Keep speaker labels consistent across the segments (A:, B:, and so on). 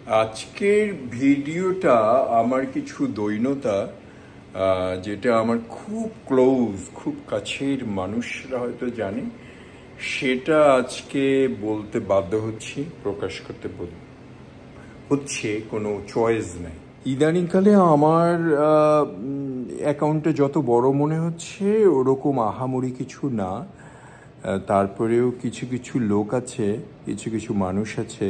A: আজকের ভিডিওটা আমার কিছু দৈনতা যেটা আমার খুব ক্লোজ, খুব কাছের মানুষরা হয়তো জানে, সেটা আজকে বলতে বাধ্য হচ্ছি, প্রকাশ করতে হচ্ছে, কোনো চয়েস নাই। ইদানিংকালে আমার অ্যাকাউন্টে যত বড় মনে হচ্ছে ওরকম আহামরি কিছু না। তারপরেও কিছু কিছু লোক আছে, কিছু কিছু মানুষ আছে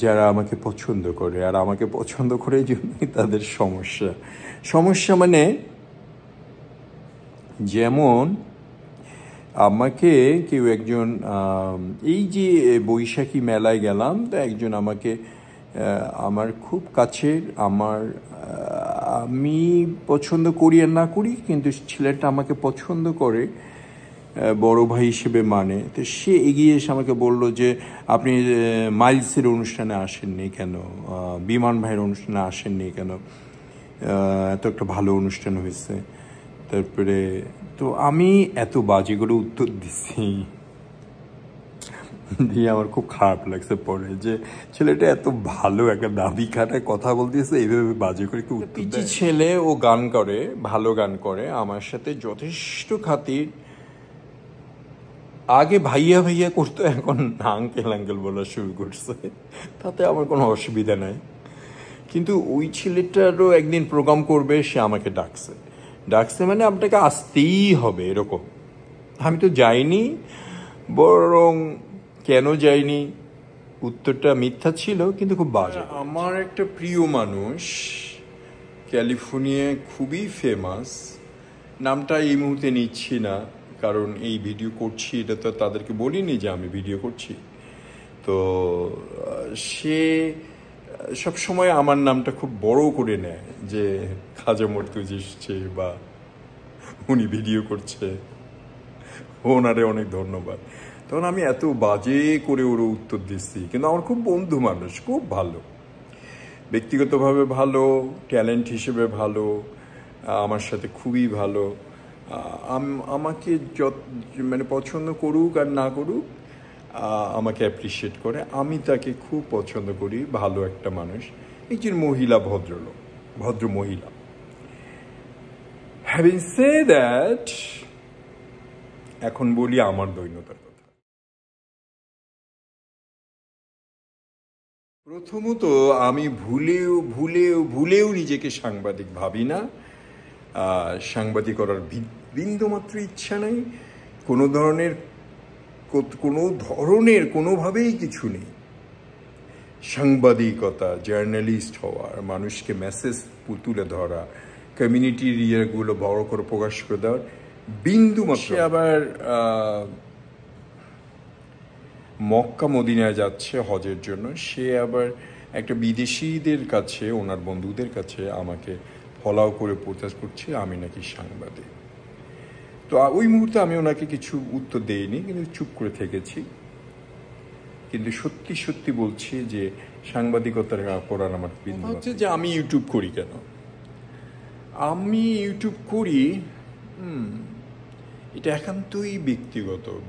A: যারা আমাকে পছন্দ করে, আর আমাকে পছন্দ করে জন্যই তাদের সমস্যা মানে, যেমন আমাকে কেউ একজন, এই যে বৈশাখী মেলায় গেলাম, তো একজন আমাকে, আমার খুব কাছের, আমি পছন্দ করি আর না করি, কিন্তু ছেলেটা আমাকে পছন্দ করে, বড় ভাই হিসেবে মানে। তো সে এগিয়ে এসে আমাকে বলল যে আপনি মাইলসের অনুষ্ঠানে আসেননি কেন, বিমান ভাইয়ের অনুষ্ঠানে আসেননি কেন, এত একটা ভালো অনুষ্ঠান হয়েছে। তারপরে তো আমি এত বাজে করে উত্তর দিচ্ছি, দিয়ে আমার খুব খারাপ লাগছে পরে, যে ছেলেটা এত ভালো একটা দাবি খাটায় কথা বলতেছে, এইভাবে বাজে করে একটু উত্তর দেয়। ছেলে, ও গান করে, ভালো গান করে, আমার সাথে যথেষ্ট খাতির। আগে ভাইয়া ভাইয়া করতো, এখন আঙ্কেল আঙ্কেল বলা শুরু করছে, তাতে আমার কোনো অসুবিধা নাই। কিন্তু ওই ছেলেটারও একদিন প্রোগ্রাম করবে, সে আমাকে ডাকছে মানে আপনাকে আসতেই হবে এরকম। আমি তো যাইনি, বরং কেন যাইনি উত্তরটা মিথ্যা ছিল, কিন্তু খুব বাজে। আমার একটা প্রিয় মানুষ ক্যালিফোর্নিয়ায় খুবই ফেমাস, নামটা এই মুহূর্তে নিচ্ছি না, কারণ এই ভিডিও করছি, এটা তো তাদেরকে বলিনি যে আমি ভিডিও করছি। তো সে সবসময় আমার নামটা খুব বড় করে নেয়, যে খাজা মর্তুজ এসছে বা উনি ভিডিও করছে, ওনারে অনেক ধন্যবাদ। তখন আমি এত বাজে করে ওর উত্তর দিচ্ছি, কিন্তু আমার খুব বন্ধু মানুষ, খুব ভালো, ব্যক্তিগতভাবে ভালো, ট্যালেন্ট হিসেবে ভালো, আমার সাথে খুবই ভালো। আমাকে মানে পছন্দ করুক আর না করুক, আমাকে অ্যাপ্রিসিয়েট করে, আমি তাকে খুব পছন্দ করি, ভালো একটা মানুষ, একজন মহিলা, ভদ্র মহিলা। হ্যাভিং সেড দ্যাট, এখন বলি আমার দৈনতার কথা। প্রথমত, আমি ভুলেও নিজেকে সাংবাদিক ভাবি না, সাংবাদিক করার বিন্দুমাত্র ইচ্ছা নেই, কোনো ধরনের কোনোভাবেই কিছু নেই। সাংবাদিকতা, জার্নালিস্ট হওয়ার, মানুষকে মেসেজ তুলে ধরা, কমিউনিটির ইয়েগুলো বড় করে প্রকাশ করে দেওয়ার বিন্দুমাত্র। আবার মক্কা মদিনায় যাচ্ছে হজের জন্য, সে আবার একটা বিদেশিদের কাছে, ওনার বন্ধুদের কাছে আমাকে ফলাও করে প্রচার করছে আমি নাকি সাংবাদিক। তো ওই মুহূর্তে আমি ওনাকে কিছু উত্তর দেইনি, কিন্তু চুপ করে থেকেছি। কিন্তু সত্যি সত্যি বলছি যে সাংবাদিকতা করার আমার হচ্ছে যে আমি ইউটিউব করি কেন। আমি ইউটিউব করি এটা একান্তই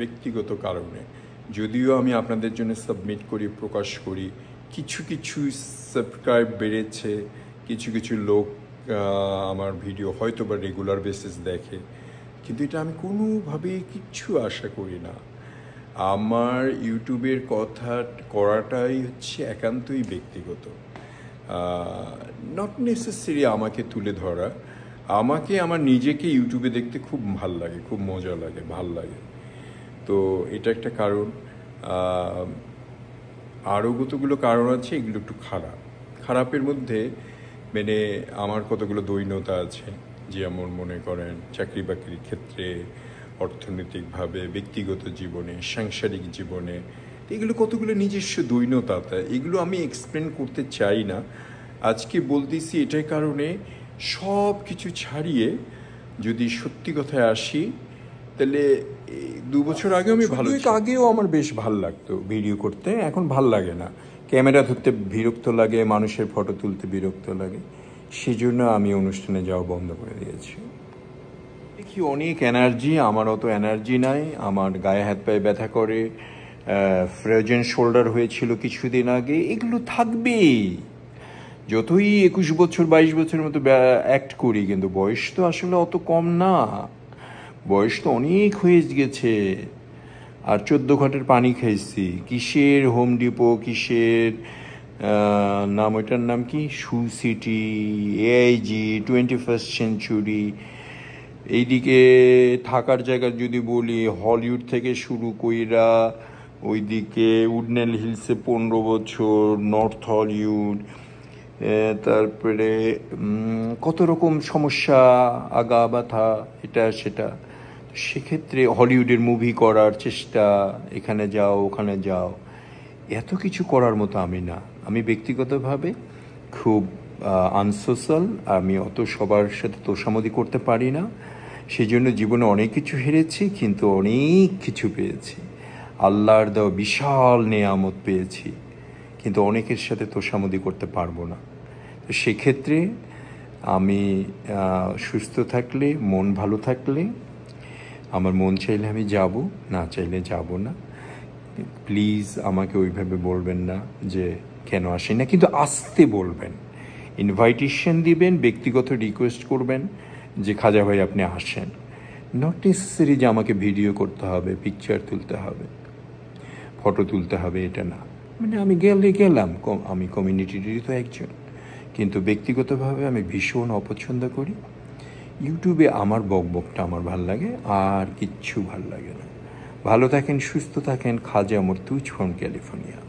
A: ব্যক্তিগত কারণে। যদিও আমি আপনাদের জন্য সাবমিট করি, প্রকাশ করি, কিছু কিছু সাবস্ক্রাইব বেড়েছে, কিছু লোক আমার ভিডিও হয়তো বা রেগুলার বেসিস দেখে, কিন্তু এটা আমি কোনোভাবেই কিচ্ছু আশা করি না। আমার ইউটিউবের কথা করাটাই হচ্ছে একান্তই ব্যক্তিগত, নট নেসেসারি আমাকে তুলে ধরা। আমাকে আমার নিজেকে ইউটিউবে দেখতে খুব ভাল লাগে, খুব মজা লাগে, ভাল লাগে। তো এটা একটা কারণ। আরও কতগুলো কারণ আছে, এগুলো একটু খারাপের মধ্যে মানে আমার কতগুলো দৈনতা আছে, যেমন মনে করেন চাকরি বাকরির ক্ষেত্রে, অর্থনৈতিকভাবে, ব্যক্তিগত জীবনে, সাংসারিক জীবনে, এগুলো কতগুলো নিজস্ব দৈনতা। এগুলো আমি এক্সপ্লেন করতে চাই না, আজকে বলতেছি এটার কারণে। সব কিছু ছাড়িয়ে যদি সত্যি কথায় আসি, তাহলে 2 বছর আগেও আমি আগেও আমার বেশ ভাল লাগতো ভিডিও করতে, এখন ভাল লাগে না। ক্যামেরা ধরতে বিরক্ত লাগে, মানুষের ফটো তুলতে বিরক্ত লাগে, সেজন্য আমি অনুষ্ঠানে যাওয়া বন্ধ করে দিয়েছি। দেখি অনেক এনার্জি, আমার অত এনার্জি নাই, আমার গায়ে হাত পায়ে ব্যথা করে, ফ্রোজেন শোল্ডার হয়েছিল কিছুদিন আগে, এগুলো থাকবেই। যতই 21 বছর 22 বছরের মতো অ্যাক্ট করি, কিন্তু বয়স তো আসলে অত কম না, বয়স তো অনেক হয়ে গেছে। আর 14 ঘটের পানি খাইছি, কিসের হোম ডিপো, কিসের নাম, ওইটার নাম কি, শু সিটি, AIG, 21st সেঞ্চুরি। এইদিকে থাকার জায়গা যদি বলি, হলিউড থেকে শুরু কইরা ওইদিকে উডনেল হিলসে 15 বছর, নর্থ হলিউড, তারপরে কত রকম সমস্যা, আগা ব্যথা, এটা সেটা। সেক্ষেত্রে হলিউডের মুভি করার চেষ্টা, এখানে যাও ওখানে যাও, এত কিছু করার মতো আমি না। আমি ব্যক্তিগতভাবে খুব আনসোশ্যাল, আমি অত সবার সাথে তোষামোদি করতে পারি না। সেই জন্য জীবনে অনেক কিছু হেরেছি, কিন্তু অনেক কিছু পেয়েছি। আল্লাহর দেওয়া বিশাল নেয়ামত পেয়েছি, কিন্তু অনেকের সাথে তোষামোদি করতে পারবো না। তো সেক্ষেত্রে আমি সুস্থ থাকলে, মন ভালো থাকলে, আমার মন চাইলে আমি যাব, না চাইলে যাব না। প্লিজ আমাকে ওইভাবে বলবেন না যে কেন আসি না, কিন্তু আসতে বলবেন, ইনভাইটেশন দিবেন, ব্যক্তিগত রিকোয়েস্ট করবেন যে খাজা ভাই আপনি আসেন। নট নেসেসারি যে আমাকে ভিডিও করতে হবে, পিকচার তুলতে হবে, ফটো তুলতে হবে, এটা না। মানে আমি গেলাম, আমি কমিউনিটিরই তো একজন, কিন্তু ব্যক্তিগতভাবে আমি ভীষণ অপছন্দ করি। ইউটিউবে আমার বকবকটা আমার ভাল লাগে, আর কিচ্ছু ভাল লাগে না। ভালো থাকেন, সুস্থ থাকেন। খাজা মর্তুজ ফ্রম ক্যালিফোর্নিয়া।